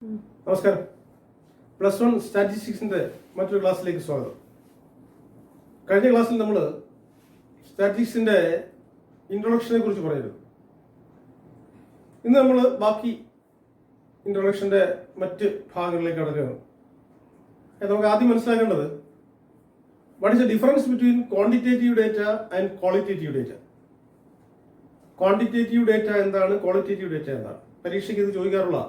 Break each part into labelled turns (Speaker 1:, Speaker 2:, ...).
Speaker 1: നമസ്കാരം. +1 സ്റ്റാറ്റിസ്റ്റിക്സിന്റെ മറ്റൊരു ക്ലാസ്സിലേക്ക് സ്വാഗതം. കഴിഞ്ഞ ക്ലാസ്സിൽ നമ്മൾ സ്റ്റാറ്റിസ്റ്റിക്സിന്റെ ഇൻട്രൊഡക്ഷനെ കുറിച്ച് പറഞ്ഞിരുന്നു. ഇന്ന് നമ്മൾ ബാക്കി ഇൻട്രൊഡക്ഷന്റെ മറ്റ് ഭാഗങ്ങളിലേക്ക് കടക്കുകയാണ്. നമുക്ക് ആദ്യം മനസ്സിലാക്കേണ്ടത് what is the difference between quantitative data and qualitative data. Quantitative data എന്താണ്, ക്വാളിറ്റേറ്റീവ് ഡേറ്റ എന്താണ്? പരീക്ഷയ്ക്ക് ഇത് ചോദിക്കാറുള്ള.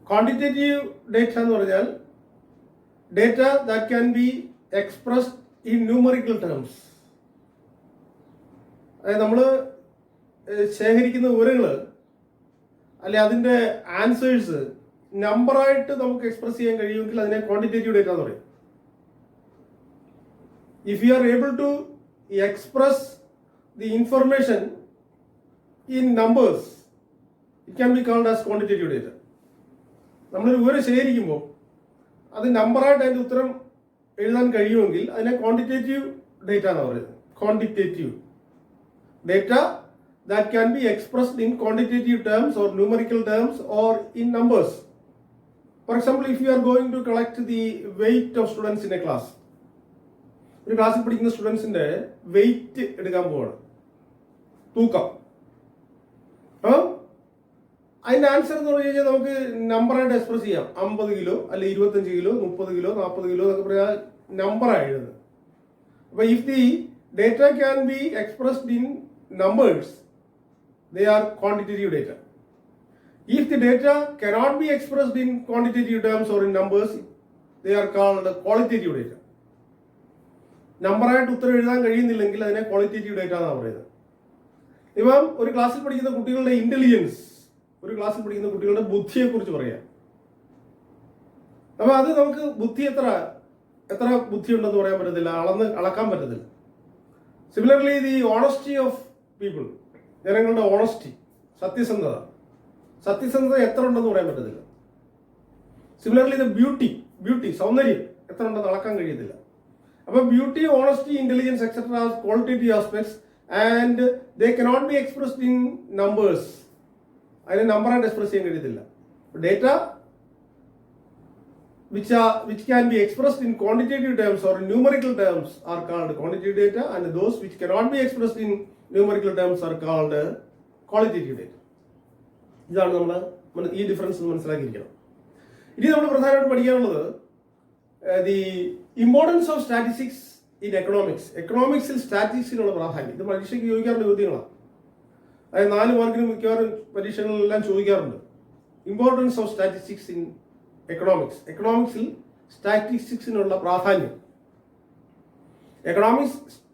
Speaker 1: ക്വാണ്ടിറ്റേറ്റീവ് ഡേറ്റ എന്ന് പറഞ്ഞാൽ data that can be expressed in numerical terms. അതായത് നമ്മൾ ശേഖരിക്കുന്ന വിവരങ്ങൾ അല്ലെ അതിൻ്റെ ആൻസേഴ്സ് നമ്പറായിട്ട് നമുക്ക് എക്സ്പ്രസ് ചെയ്യാൻ കഴിയുമെങ്കിൽ അതിനെ ക്വാണ്ടിറ്റേറ്റീവ് ഡേറ്റ എന്ന് പറയും. If you are able to express the information in numbers it can be called as quantitative data. നമ്മളൊരു വിവരം ശേഖരിക്കുമ്പോൾ അത് നമ്പറായിട്ട് അതിൻ്റെ ഉത്തരം എഴുതാൻ കഴിയുമെങ്കിൽ അതിനെ ക്വാണ്ടിറ്റേറ്റീവ് ഡേറ്റ എന്ന് പറയുന്നത്. Quantitative data that can be expressed in quantitative terms or numerical terms or in numbers. For example, if you are going to collect the weight of students in a class. ഒരു ക്ലാസ്സിൽ പഠിക്കുന്ന സ്റ്റുഡൻസിന്റെ wait എടുക്കാൻ പോവാണ്, തൂക്കം. അതിന്റെ answer എന്ന് പറഞ്ഞു കഴിഞ്ഞാൽ നമുക്ക് നമ്പറായിട്ട് എക്സ്പ്രസ് ചെയ്യാം. 50 കിലോ അല്ലെ 25 കിലോ 30 കിലോ 40 കിലോ എന്നൊക്കെ പറയാൻ നമ്പറാണ് എഴുതുന്നത്. അപ്പൊ if the data can be expressed in numbers they are quantitative data. If the data cannot be expressed in quantitative terms or in numbers they are called qualitative data. നമ്പറായിട്ട് ഉത്തരം എഴുതാൻ കഴിയുന്നില്ലെങ്കിൽ അതിനെ ക്വാളിറ്റേറ്റീവ് ഡേറ്റ എന്നാണ് പറയുന്നത്. ഇപ്പം ഒരു ക്ലാസ്സിൽ പഠിക്കുന്ന കുട്ടികളുടെ ഇന്റലിജൻസ്, ഒരു ക്ലാസ്സിൽ പഠിക്കുന്ന കുട്ടികളുടെ ബുദ്ധിയെ കുറിച്ച് പറയാം. അപ്പൊ അത് നമുക്ക് ബുദ്ധി എത്ര ബുദ്ധി ഉണ്ടെന്ന് പറയാൻ പറ്റത്തില്ല, അളക്കാൻ പറ്റത്തില്ല. Similarly the honesty of people, ജനങ്ങളുടെ ഓണസ്റ്റി, സത്യസന്ധത എത്ര ഉണ്ടെന്ന് പറയാൻ പറ്റത്തില്ല. സിമിലർലി ദ ബ്യൂട്ടി, സൗന്ദര്യം എത്ര ഉണ്ടെന്ന് അളക്കാൻ കഴിയത്തില്ല. അപ്പൊ beauty, honesty, intelligence etcetera qualitative aspects and they cannot be expressed in numbers. അതിനെ നമ്പറായിട്ട് എക്സ്പ്രസ് ചെയ്യാൻ കഴിയത്തില്ല. Data which can be expressed in quantitative terms or in numerical terms are called quantitative data, and those which cannot be expressed in numerical terms are called qualitative data. ഇതാണ് നമ്മൾ ഈ difference മനസ്സിലാക്കിയിരിക്കണം. ഇനി നമ്മൾ പ്രധാനമായിട്ട് പഠിക്കാനുള്ളത് the importance of statistics in economics. എക്കണോമിക്സിൽ സ്റ്റാറ്റിസ്റ്റിക്സിനുള്ള പ്രാധാന്യം. ഇത് പരീക്ഷയ്ക്ക് ചോദിക്കാറുള്ള ചോദ്യങ്ങളാണ്. അതായത് 4 മാർക്കിന് മിക്കവാറും പരീക്ഷകളിലെല്ലാം ചോദിക്കാറുണ്ട്. Importance of statistics in economics. എക്കണോമിക്സിൽ സ്റ്റാറ്റിസ്റ്റിക്സിനുള്ള പ്രാധാന്യം.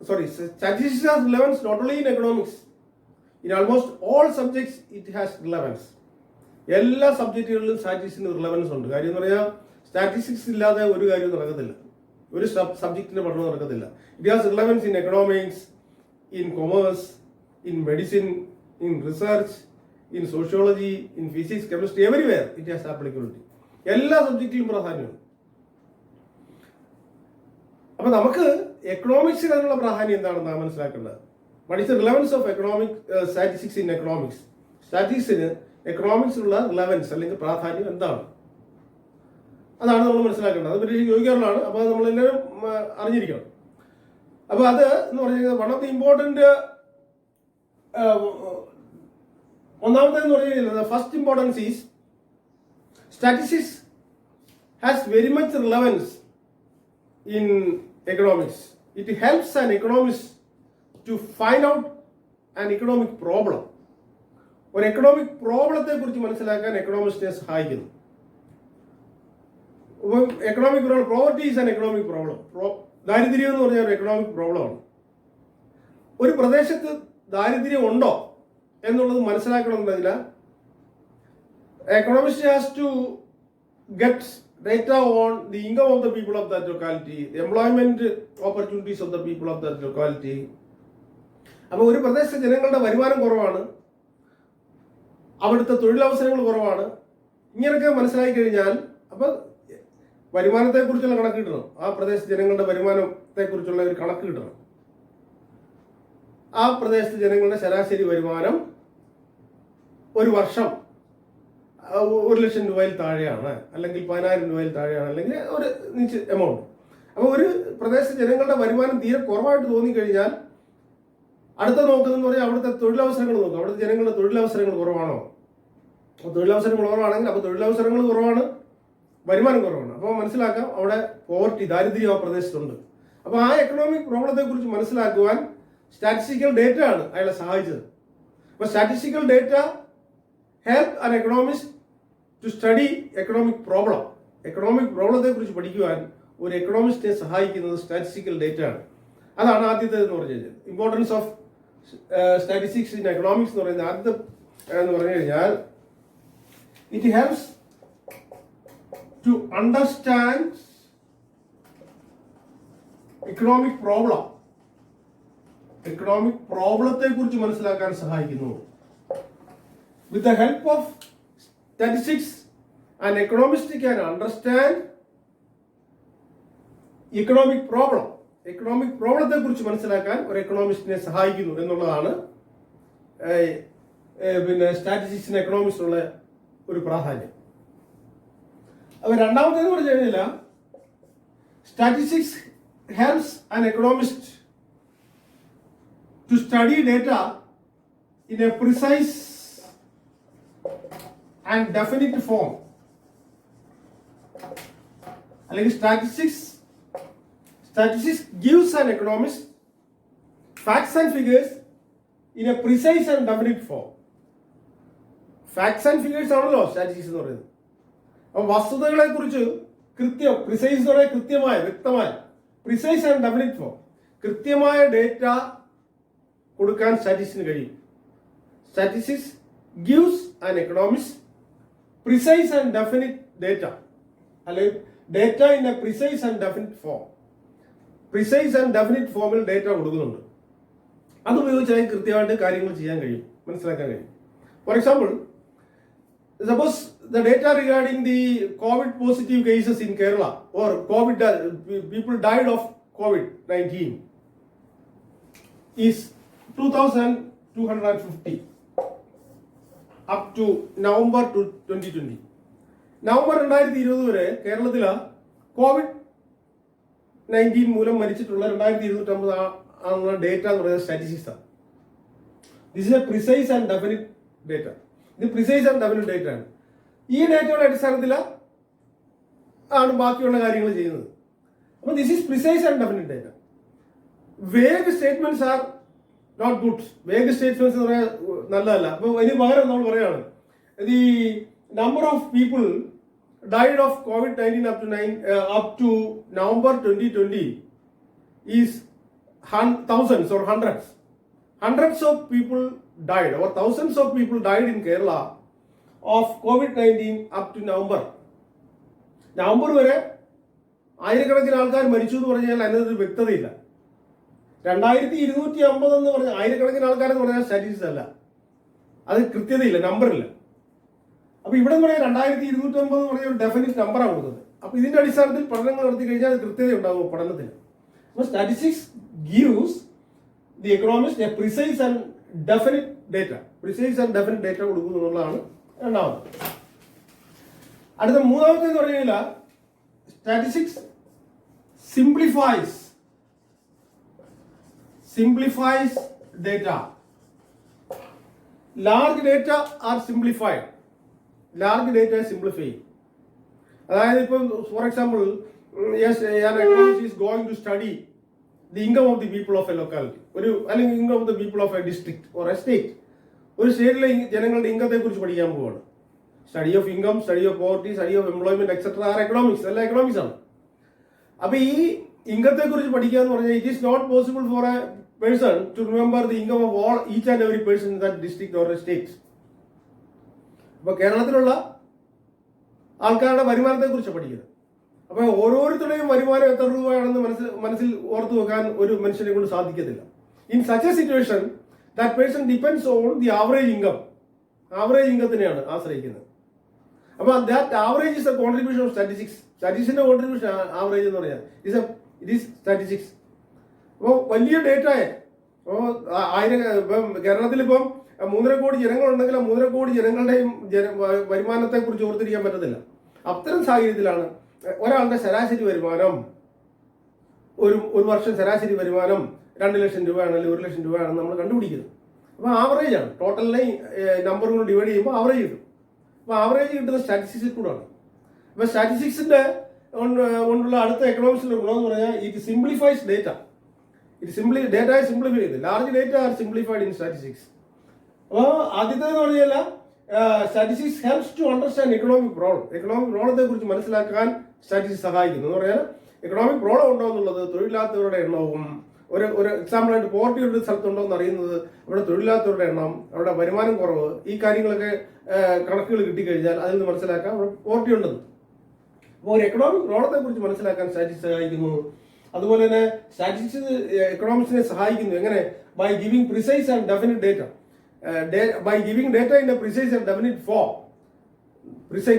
Speaker 1: Statistics has relevance not only in economics, in almost all subjects it has relevance. എല്ലാ സബ്ജക്റ്റുകളിലും സ്റ്റാറ്റിസ്റ്റിക്സിന് റിലവൻസ് ഉണ്ട്. കാര്യം എന്ന് പറഞ്ഞാൽ സ്റ്റാറ്റിസ്റ്റിക്സ് ഇല്ലാതെ ഒരു കാര്യവും നടക്കത്തില്ല, ഒരു സബ്ജക്റ്റിന്റെ പഠനം നടക്കത്തില്ല. It has relevance in economics, in commerce, in medicine, in research, in sociology, in physics, chemistry, everywhere it has applicability. എല്ലാ സബ്ജക്റ്റിലും പ്രാധാന്യമുണ്ട്. അപ്പൊ നമുക്ക് എക്കണോമിക്സിൽ അതിനുള്ള പ്രാധാന്യം എന്താണെന്ന് നാം മനസ്സിലാക്കേണ്ടത്. What is the relevance of statistics in economics? സ്റ്റാറ്റിസ്റ്റിക്സിന് എക്കണോമിക്സിലുള്ള റിലവൻസ് അല്ലെങ്കിൽ പ്രാധാന്യം എന്താണ്? അതാണ് നമ്മൾ മനസ്സിലാക്കേണ്ടത്. അത് പരീക്ഷ ചോദിക്കാറുള്ളതാണ്. അപ്പൊ അത് നമ്മളെല്ലാവരും അറിഞ്ഞിരിക്കണം. അപ്പൊ അത് എന്ന് പറഞ്ഞു കഴിഞ്ഞാൽ വൺ ഓഫ് ദി ഇമ്പോർട്ടന്റ്, ഒന്നാമത്തേന്ന് പറഞ്ഞു കഴിഞ്ഞാൽ first importance is statistics has very much relevance in economics. It helps an economist to find out an economic problem. ഒരു എക്കണോമിക് പ്രോബ്ലത്തെ കുറിച്ച് മനസ്സിലാക്കാൻ എക്കണോമിസ്റ്റിനെ സഹായിക്കുന്നു. Economic problem, poverty is an economic problem. ദാരിദ്ര്യം എന്ന് പറഞ്ഞാൽ ഒരു എക്കണോമിക് പ്രോബ്ലമാണ്. ഒരു പ്രദേശത്ത് ദാരിദ്ര്യം ഉണ്ടോ എന്നുള്ളത് മനസ്സിലാക്കണമെന്നില്ല. Economist has to get data on the income of the people of that locality, the employment opportunities of the people of that locality. അപ്പൊ ഒരു പ്രദേശത്തെ ജനങ്ങളുടെ വരുമാനം കുറവാണ്, അവിടുത്തെ തൊഴിലവസരങ്ങൾ കുറവാണ്. ഇങ്ങനെയൊക്കെ മനസ്സിലാക്കി കഴിഞ്ഞാൽ അപ്പൊ വരുമാനത്തെക്കുറിച്ചുള്ള കണക്ക് കിട്ടണം. ആ പ്രദേശത്തെ ജനങ്ങളുടെ വരുമാനത്തെക്കുറിച്ചുള്ള ഒരു കണക്ക് കിട്ടണം. ആ പ്രദേശത്തെ ജനങ്ങളുടെ ശരാശരി വരുമാനം ഒരു വർഷം 1,00,000 രൂപയിൽ താഴെയാണ്, അല്ലെങ്കിൽ 10,000 രൂപയിൽ താഴെയാണ്, അല്ലെങ്കിൽ ഒരു നിശ്ചിത എമൗണ്ട്. അപ്പോൾ ഒരു പ്രദേശത്തെ ജനങ്ങളുടെ വരുമാനം തീരെ കുറവായിട്ട് തോന്നിക്കഴിഞ്ഞാൽ അടുത്ത നോക്കുന്നതെന്ന് പറഞ്ഞാൽ അവിടുത്തെ തൊഴിലവസരങ്ങൾ നോക്കും. അവിടുത്തെ ജനങ്ങളുടെ തൊഴിലവസരങ്ങൾ കുറവാണോ? അപ്പോൾ തൊഴിലവസരങ്ങൾ കുറവാണെങ്കിൽ അപ്പോൾ തൊഴിലവസരങ്ങൾ കുറവാണ്, വരുമാനം കുറവാണ്. അപ്പോൾ മനസ്സിലാക്കാം അവിടെ പോവർട്ടി, ദാരിദ്ര്യം ആ പ്രദേശത്തുണ്ട്. അപ്പോൾ ആ എക്കണോമിക് പ്രോബ്ലത്തെ കുറിച്ച് മനസ്സിലാക്കുവാൻ സ്റ്റാറ്റിസ്റ്റിക്കൽ ഡേറ്റ ആണ് അയാളെ സഹായിച്ചത്. അപ്പോൾ statistical data help an economist to study economic problem. Economic പ്രോബ്ലത്തെ കുറിച്ച് പഠിക്കുവാൻ ഒരു എക്കണോമിസ്റ്റിനെ സഹായിക്കുന്നത് സ്റ്റാറ്റിസ്റ്റിക്കൽ ഡേറ്റ ആണ്. അതാണ് ആദ്യത്തെ എന്ന് പറഞ്ഞു കഴിഞ്ഞാൽ importance of statistics in economics എന്ന് പറയുന്നത്. ആദ്യത്തെ എന്ന് പറഞ്ഞു കഴിഞ്ഞാൽ it helps to understand economic problem. Economic പ്രോബ്ലത്തെ കുറിച്ച് മനസ്സിലാക്കാൻ സഹായിക്കുന്നു. With the help of statistics an economist can understand economic problem. Economic പ്രോബ്ലത്തെ കുറിച്ച് മനസ്സിലാക്കാൻ ഒരു എക്കണോമിസ്റ്റിനെ സഹായിക്കുന്നു എന്നുള്ളതാണ് പിന്നെ സ്റ്റാറ്റിസ്റ്റിക്സിന് എക്കണോമിക്സിനുള്ള ഒരു പ്രാധാന്യം. അപ്പോൾ രണ്ടാമത്തേന്ന് പറഞ്ഞു കഴിഞ്ഞാൽ statistics helps an economist to study data in a precise and definite form. അല്ലെങ്കിൽ statistics gives an economist facts and figures in a precise and definite form. Facts and figures ആണല്ലോ സ്റ്റാറ്റിസ്റ്റിക്സ് എന്ന് പറയുന്നത്. അപ്പം വസ്തുതകളെ കുറിച്ച് പ്രിസൈസ് എന്ന് പറയുന്നത് കൃത്യമായ, വ്യക്തമായ, പ്രിസൈസ് ആൻഡ് ഡെഫിനിറ്റ് ഫോം, കൃത്യമായ ഡേറ്റ കൊടുക്കാൻ സ്റ്റാറ്റിസ്റ്റിക്സിന് കഴിയും. Statistics gives an economist precise and definite data, അല്ലെങ്കിൽ data in a precise and definite form. Precise and definite ഫോമിൽ ഡേറ്റ കൊടുക്കുന്നുണ്ട്. അതുപയോഗിച്ചാൽ കൃത്യമായിട്ട് കാര്യങ്ങൾ ചെയ്യാൻ കഴിയും, മനസ്സിലാക്കാൻ കഴിയും. For example, suppose the data regarding the COVID positive cases in Kerala or people died of COVID-19 is 2,250 up to November 2020. November 2020 വരെ കേരളത്തിൽ COVID-19 മൂലം മരിച്ചിട്ടുള്ള 2,250 ആണുള്ള ഡേറ്റ എന്ന് പറയുന്നത് സ്റ്റാറ്റിസ്റ്റിക്സ് ആണ്. This is a precise and definite data. ഇത് precise and definite data ആണ്. ഈ ഡേറ്റയുടെ അടിസ്ഥാനത്തിൽ ആണ് ബാക്കിയുള്ള കാര്യങ്ങൾ ചെയ്യുന്നത്. അപ്പോൾ this is precise and definite data. Vague statements are not good. Vague statements എന്ന് പറയാൻ നല്ലതല്ല. അപ്പോൾ അതിന് പകരം നമ്മൾ പറയുകയാണ് the number of people died of COVID-19 up to November 2020 is thousands or hundreds. Hundreds of people died or thousands of people died in Kerala of COVID-19 up to November. November വരെ ആയിരക്കണക്കിന് ആൾക്കാർ മരിച്ചു എന്ന് പറഞ്ഞാൽ അതിനൊരു വ്യക്തതയില്ല. 2,250 എന്ന് പറഞ്ഞാൽ ആയിരക്കണക്കിന് ആൾക്കാരെന്ന് പറഞ്ഞാൽ സ്റ്റാറ്റിസ്റ്റിക്സ് അല്ല, അത് കൃത്യതയില്ല, നമ്പറില്ല. അപ്പൊ ഇവിടെ എന്ന് പറഞ്ഞാൽ 2,250 എന്ന് പറഞ്ഞ ഒരു ഡെഫിനിറ്റ് നമ്പറാണ് കൊടുക്കുന്നത്. അപ്പൊ ഇതിന്റെ അടിസ്ഥാനത്തിൽ പഠനങ്ങൾ നടത്തി കഴിഞ്ഞാൽ അത് കൃത്യത ഉണ്ടാകും പഠനത്തിന്. അപ്പൊ statistics gives the economist A precise and definite data. Precise and definite data കൊടുക്കുന്നു എന്നുള്ളതാണ് രണ്ടാമത്. അടുത്ത മൂന്നാമത്തെ എന്ന് പറഞ്ഞു കഴിഞ്ഞാൽ statistics simplifies data. Large data are simplified. Large data is simplified. അതായത് ഇപ്പം for example an economist is going to study the income of the people of a locality, അല്ലെങ്കിൽ income of the people of a district or a state. ഒരു സ്റ്റേറ്റിലെ ജനങ്ങളുടെ ഇൻകത്തെ കുറിച്ച് പഠിക്കാൻ പോവാണ്. Study of income, study of poverty, study of employment etcetera are economics, എല്ലാം economics ആണ്. അപ്പൊ ഈ ഇൻകത്തെ കുറിച്ച് പഠിക്കുക എന്ന് പറഞ്ഞാൽ it is not possible for a person to remember the income of all each and every person in that district or a state. അപ്പൊ കേരളത്തിലുള്ള ആൾക്കാരുടെ വരുമാനത്തെ കുറിച്ച് പഠിക്കുന്നത്. അപ്പൊ ഓരോരുത്തരുടെയും വരുമാനം എത്ര രൂപയാണെന്ന് മനസ്സിൽ ഓർത്തു വെക്കാൻ ഒരു മനുഷ്യനെ കൊണ്ട് സാധിക്കത്തില്ല. In such a situation that person depends on the average income. Average ഇൻകത്തിനെയാണ് ആശ്രയിക്കുന്നത്. അപ്പൊ that average is a contribution of statistics. സ്റ്റാറ്റിസ്റ്റിക്സിന്റെ കോൺട്രിബ്യൂഷൻ ആവറേജ് എന്ന് പറഞ്ഞാൽ ഇറ്റ് ഈസ് സ്റ്റാറ്റിസ്റ്റിക്സ്. അപ്പോൾ വലിയ ഡേറ്റയെ കേരളത്തിൽ ഇപ്പം 3.5 കോടി ജനങ്ങളുണ്ടെങ്കിൽ ആ 3.5 കോടി ജനങ്ങളുടെയും വരുമാനത്തെക്കുറിച്ച് ഓർത്തിരിക്കാൻ പറ്റത്തില്ല. അത്തരം സാഹചര്യത്തിലാണ് ഒരാളുടെ ശരാശരി വരുമാനം ഒരു വർഷം ശരാശരി വരുമാനം 2 ലക്ഷം രൂപയാണ് അല്ലെങ്കിൽ 1 ലക്ഷം രൂപയാണെന്ന് നമ്മൾ കണ്ടുപിടിക്കുന്നത്. അപ്പോൾ ആവറേജ് ആണ്, ടോട്ടലിനെ നമ്പർ കൊണ്ട് ഡിവൈഡ് ചെയ്യുമ്പോൾ ആവറേജ് കിട്ടും. അപ്പോൾ ആവറേജ് കിട്ടുന്ന സ്റ്റാറ്റിസ്റ്റിക്സിൽ കൂടാണ്. അപ്പോൾ സ്റ്റാറ്റിസ്റ്റിക്സിന്റെ കൊണ്ടുള്ള അടുത്ത എക്കണോമിക്സിന്റെ ഗുണം എന്ന് പറഞ്ഞാൽ it simplifies data. Data simplify ചെയ്ത് large data are simplified in statistics. അപ്പോൾ ആദ്യത്തേന്ന് പറഞ്ഞാൽ statistics helps to understand economic പ്രോബ്ലത്തെ കുറിച്ച് മനസ്സിലാക്കാൻ സ്റ്റാറ്റിസ്റ്റിക്സ് സഹായിക്കുന്നു. എന്ന് പറഞ്ഞാൽ എക്കണോമിക് പ്രോബ്ലം ഉണ്ടോ എന്നുള്ളത്, തൊഴിലില്ലാത്തവരുടെ എണ്ണവും, ഒരു എക്സാമ്പിളായിട്ട് പോവർട്ടി ഒരു സ്ഥലത്തുണ്ടോ എന്ന് അറിയുന്നത്, അവിടെ തൊഴിലില്ലാത്തവരുടെ എണ്ണം, അവിടെ വരുമാനം കുറവ്, ഈ കാര്യങ്ങളൊക്കെ കണക്കുകൾ കിട്ടിക്കഴിഞ്ഞാൽ അതിൽ നിന്ന് മനസ്സിലാക്കാൻ അവിടെ പോവർട്ടി ഉണ്ടെന്ന്. അപ്പോൾ ഒരു എക്കണോമിക് പ്രോബ്ലത്തെ കുറിച്ച് മനസ്സിലാക്കാൻ സ്റ്റാറ്റിസ്റ്റിക്സ് സഹായിക്കുന്നു. അതുപോലെ തന്നെ സ്റ്റാറ്റിസ്റ്റിക്സ് എക്കണോമിക്സിനെ സഹായിക്കുന്നു. എങ്ങനെ? By giving precise and definite data. By giving data in a precise and definite form.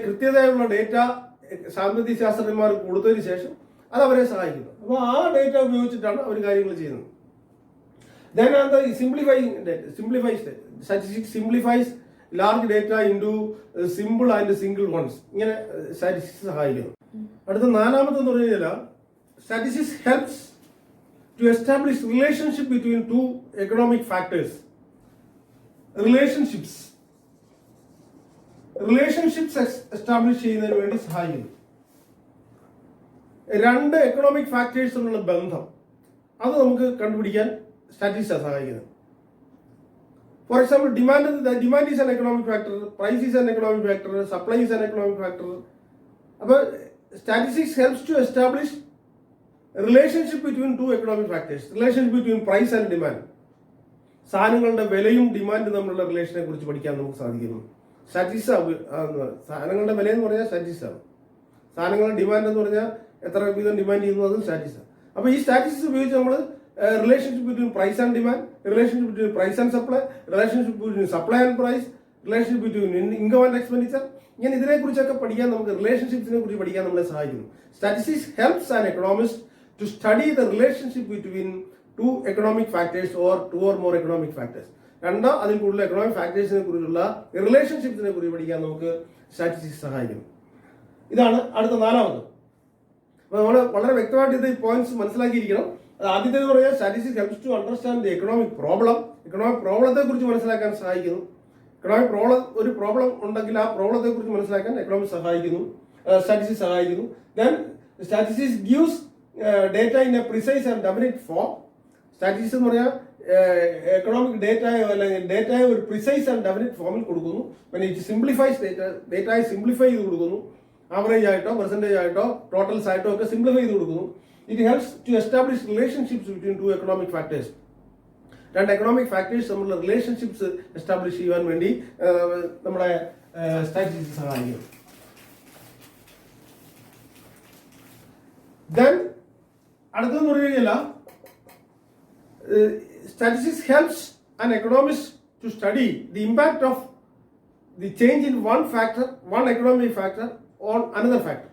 Speaker 1: കൃത്യതയുള്ള ഡേറ്റ സാമ്പത്തിക ശാസ്ത്രജ്ഞന്മാർക്ക് കൊടുത്തതിന് ശേഷം അത് അവരെ സഹായിക്കുന്നു. അപ്പോൾ ആ ഡേറ്റ ഉപയോഗിച്ചിട്ടാണ് അവർ കാര്യങ്ങൾ ചെയ്യുന്നത്. Then on the statistics simplifies large data into simple and single ones. ഇങ്ങനെ സ്റ്റാറ്റിസ്റ്റിക്സ് സഹായിക്കുന്നു. അടുത്ത നാലാമത്തെന്ന് പറഞ്ഞു കഴിഞ്ഞാൽ statistics helps to establish relationship between two economic factors. Relationships establish ചെയ്യുന്നതിന് വേണ്ടി സഹായിക്കുന്നു. 2 എക്കണോമിക് ഫാക്ടേഴ്സിനുള്ള ബന്ധം അത് നമുക്ക് കണ്ടുപിടിക്കാൻ സ്റ്റാറ്റിസ്റ്റിക്സ് സഹായിക്കുന്നത്. For example, demand is an economic factor, price is an economic factor, supply is an economic factor. അപ്പോൾ statistics helps to establish relationship between 2 economic factors. Relationship between price and demand. സാധനങ്ങളുടെ വിലയും ഡിമാൻഡും തമ്മിലുള്ള റിലേഷനെ കുറിച്ച് പഠിക്കാൻ നമുക്ക് സാധിക്കുന്നു. സ്റ്റാറ്റിസ്റ്റിക്സ് സാധനങ്ങളുടെ വില എന്ന് പറഞ്ഞാൽ സ്റ്റാറ്റിസ്റ്റിക്സ് ആണ്. സാധനങ്ങളുടെ ഡിമാൻഡ് എന്ന് പറഞ്ഞാൽ എത്ര വീതം ഡിമാൻഡ് ചെയ്യുന്നു അതും സ്റ്റാറ്റിസ്റ്റിക്സ് ആണ്. അപ്പോൾ ഈ സ്റ്റാറ്റിസ്റ്റിക്സ് ഉപയോഗിച്ച് നമ്മൾ relationship between price and demand, relationship between price and supply, relationship between supply and price, relationship between income and expenditure, ഇങ്ങനെ ഇതിനെക്കുറിച്ചൊക്കെ പഠിക്കാൻ നമുക്ക് റിലേഷൻഷിപ്സിനെ കുറിച്ച് പഠിക്കാൻ നമ്മളെ സഹായിക്കുന്നു. Statistics helps an economist to study the relationship between 2 economic factors or 2 or more economic factors. 2 അതിൽ കൂടുതൽ എക്കണോമിക് ഫാക്ടേഴ്സിനെ കുറിച്ചുള്ള റിലേഷൻഷിപ്സിനെ കുറിച്ച് പഠിക്കാൻ നമുക്ക് സ്റ്റാറ്റിസ്റ്റിക്സ് സഹായിക്കുന്നു. ഇതാണ് അടുത്ത നാലാമത്. അപ്പോൾ നമ്മൾ വളരെ വ്യക്തമായിട്ട് ഇത് പോയിന്റ്സ് മനസ്സിലാക്കിയിരിക്കണം. അത് ആദ്യത്തേത് പറഞ്ഞാൽ statistics helps to understand the economic പ്രോബ്ലത്തെ കുറിച്ച് മനസ്സിലാക്കാൻ സഹായിക്കുന്നു. ഒരു പ്രോബ്ലം ഉണ്ടെങ്കിൽ ആ പ്രോബ്ലത്തെ കുറിച്ച് മനസ്സിലാക്കാൻ എക്കണോമിക്സ് സഹായിക്കുന്നു, സ്റ്റാറ്റിസ്റ്റിക്സ് സഹായിക്കുന്നു. Then statistics gives data in a precise and definite form. Statistics എന്ന് പറഞ്ഞാൽ എക്കണോമിക് ഡേറ്റയെ ഒരു പ്രിസൈസ് ആൻഡ് ഡെഫിനിറ്റ് ഫോമിൽ കൊടുക്കുന്നു. പിന്നെ ഇറ്റ് സിംപ്ലിഫൈസ് ഡേറ്റയെ സിംപ്ലിഫൈ ചെയ്ത് കൊടുക്കുന്നു. ആവറേജ് ആയിട്ടോ പെർസെൻറ്റേജ് ആയിട്ടോ ടോട്ടൽസ് ആയിട്ടോ ഒക്കെ സിംപ്ലിഫൈ ചെയ്ത് കൊടുക്കുന്നു. It helps to establish relationships between 2 economic factors. 2 economic factors തമ്മിലുള്ള റിലേഷൻഷിപ്സ് എസ്റ്റാബ്ലിഷ് ചെയ്യാൻ വേണ്ടി നമ്മുടെ സ്റ്റാറ്റിസ്റ്റിക്സ് സഹായിക്കും. ദെൻ അടുത്തെന്ന് പറഞ്ഞു കഴിഞ്ഞാൽ statistics helps an economist to study the impact of the change in one economic factor on another factor.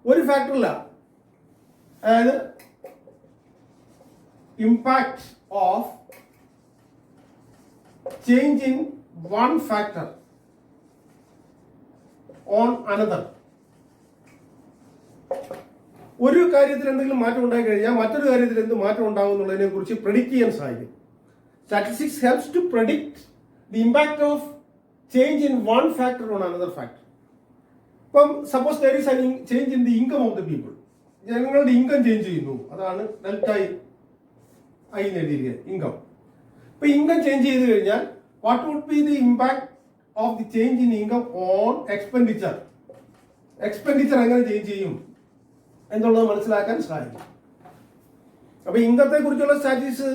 Speaker 1: ഒരു ഫാക്ടറില്ല, അതായത് impact of change in one factor on another. ഒരു കാര്യത്തിൽ എന്തെങ്കിലും മാറ്റം ഉണ്ടായി കഴിഞ്ഞാൽ മറ്റൊരു കാര്യത്തിൽ എന്ത് മാറ്റം ഉണ്ടാകും എന്നുള്ളതിനെ കുറിച്ച് പ്രെഡിക്റ്റ് ചെയ്യാൻ സഹായിക്കും. Statistics helps to predict the impact of change in one factor on another factor. ഇപ്പം suppose there is a change in the income of the people. ജനങ്ങളുടെ ഇൻകം ചേഞ്ച് ചെയ്യുന്നു, അതാണ് ഡെൽറ്റ ഐ എഴുതിയിരിക്കുന്നത് ഇൻകം. ഇപ്പൊ income change ചെയ്ത് കഴിഞ്ഞാൽ what would be the impact of the change in income on expenditure. Expenditure എങ്ങനെ change ചെയ്യും എന്നുള്ളത് മനസ്സിലാക്കാൻ സഹായിക്കും. അപ്പൊ ഇൻകത്തെ കുറിച്ചുള്ള സ്റ്റാറ്റിസ്റ്റിക്സ്,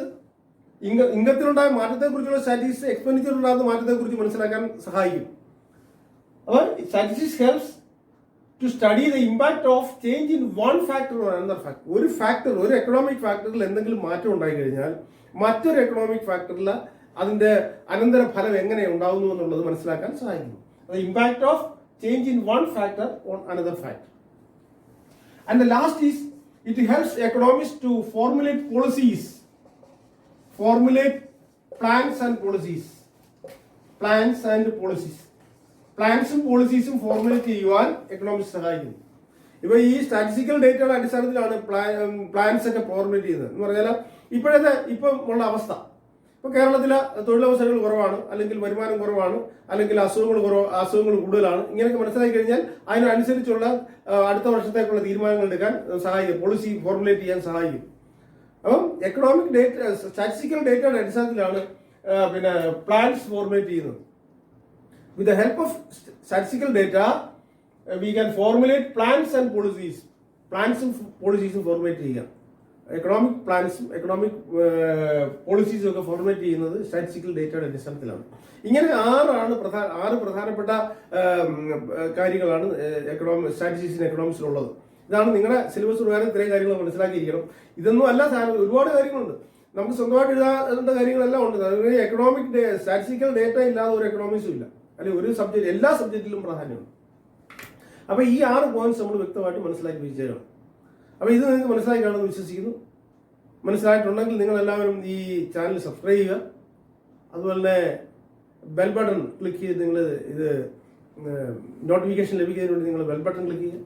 Speaker 1: ഇൻകത്തിലുണ്ടായ മാറ്റത്തെ കുറിച്ചുള്ള സ്റ്റാറ്റിസ്റ്റിക്സ് എക്സ്പെൻഡിച്ചറിലുണ്ടാകുന്ന മാറ്റത്തെ കുറിച്ച് മനസ്സിലാക്കാൻ സഹായിക്കും. അപ്പോൾ statistics helps to study the impact of change in one factor or another factor. ഒരു എക്കണോമിക് ഫാക്ടറിൽ എന്തെങ്കിലും മാറ്റം ഉണ്ടായി കഴിഞ്ഞാൽ മറ്റൊരു എക്കണോമിക് ഫാക്ടറിൽ അതിന്റെ അനന്തര ഫലം എങ്ങനെ ഉണ്ടാകുന്നു എന്നുള്ളത് മനസ്സിലാക്കാൻ സഹായിക്കുന്നു. Impact of change in one factor on another factor. And the last is, it helps economists to formulate plans and policies. Plans and policies. പ്ലാൻസും പോളിസീസും ഫോർമുലേറ്റ് ചെയ്യുവാൻ എക്കണോമിക്സ് സഹായിക്കുന്നു. ഇപ്പൊ ഈ സ്റ്റാറ്റിസ്റ്റിക്കൽ ഡേറ്റയുടെ അടിസ്ഥാനത്തിലാണ് പ്ലാൻസ് ഒക്കെ ഫോർമുലേറ്റ് ചെയ്യുന്നത്. എന്ന് പറഞ്ഞാൽ ഇപ്പം ഉള്ള അവസ്ഥ, ഇപ്പൊ കേരളത്തിലെ തൊഴിലവസരങ്ങൾ കുറവാണ്, അല്ലെങ്കിൽ വരുമാനം കുറവാണ്, അല്ലെങ്കിൽ അസുഖങ്ങൾ കൂടുതലാണ്. ഇങ്ങനെയൊക്കെ മനസ്സിലാക്കി കഴിഞ്ഞാൽ അതിനനുസരിച്ചുള്ള അടുത്ത വർഷത്തേക്കുള്ള തീരുമാനങ്ങൾ എടുക്കാൻ സഹായിക്കും, പോളിസി ഫോർമുലേറ്റ് ചെയ്യാൻ സഹായിക്കും. അപ്പം എക്കണോമിക് ഡേറ്റ, സ്റ്റാറ്റിസ്റ്റിക്കൽ ഡേറ്റയുടെ അടിസ്ഥാനത്തിലാണ് പിന്നെ പ്ലാൻസ് ഫോർമുലേറ്റ് ചെയ്യുന്നത്. With the help of statistical data we can formulate plans and policies. പ്ലാൻസും പോളിസീസും ഫോർമുലേറ്റ് ചെയ്യാം. എക്കണോമിക് പ്ലാൻസും എക്കണോമിക് പോളിസീസും ഒക്കെ ഫോർമുലേറ്റ് ചെയ്യുന്നത് സ്റ്റാറ്റിസ്റ്റിക്കൽ ഡേറ്റയുടെ അടിസ്ഥാനത്തിലാണ്. ഇങ്ങനെ ആറ് പ്രധാനപ്പെട്ട കാര്യങ്ങളാണ് സ്റ്റാറ്റിസ്റ്റിക്സ് ഇൻ എക്കണോമിക്സിലുള്ളത്. ഇതാണ് നിങ്ങളുടെ സിലബസ് പ്രകാരം ഇത്രയും കാര്യങ്ങൾ മനസ്സിലാക്കിയിരിക്കണം. ഇതൊന്നും അല്ല സാധനം, ഒരുപാട് കാര്യങ്ങളുണ്ട്. നമുക്ക് സ്വന്തമായിട്ട് എഴുതാത്ത കാര്യങ്ങളെല്ലാം ഉണ്ട്. അതുകൊണ്ട് എക്കണോമിക് സ്റ്റാറ്റിസ്റ്റിക്കൽ ഡേറ്റ ഇല്ലാതെ ഒരു എക്കണോമിക്സും ഇല്ല, അല്ലെങ്കിൽ ഒരു സബ്ജക്ട്, എല്ലാ സബ്ജക്റ്റിലും പ്രാധാന്യമുണ്ട്. അപ്പൊ ഈ 6 പോയിന്റ്സ് നമ്മൾ വ്യക്തമായിട്ട് മനസ്സിലാക്കി വെച്ചേക്കണം. അപ്പൊ ഇത് നിങ്ങൾക്ക് മനസ്സിലാക്കി കാണുമെന്ന് വിശ്വസിക്കുന്നു. മനസ്സിലായിട്ടുണ്ടെങ്കിൽ നിങ്ങൾ എല്ലാവരും ഈ ചാനൽ സബ്സ്ക്രൈബ് ചെയ്യുക. അതുപോലെ തന്നെ ബെൽ ബട്ടൺ ക്ലിക്ക് ചെയ്ത് നിങ്ങൾ ഇത് നോട്ടിഫിക്കേഷൻ ലഭിക്കുന്നതിന് വേണ്ടി നിങ്ങൾ ബെൽ ബട്ടൺ ക്ലിക്ക് ചെയ്യുക.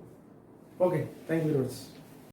Speaker 1: Okay, thank you very much.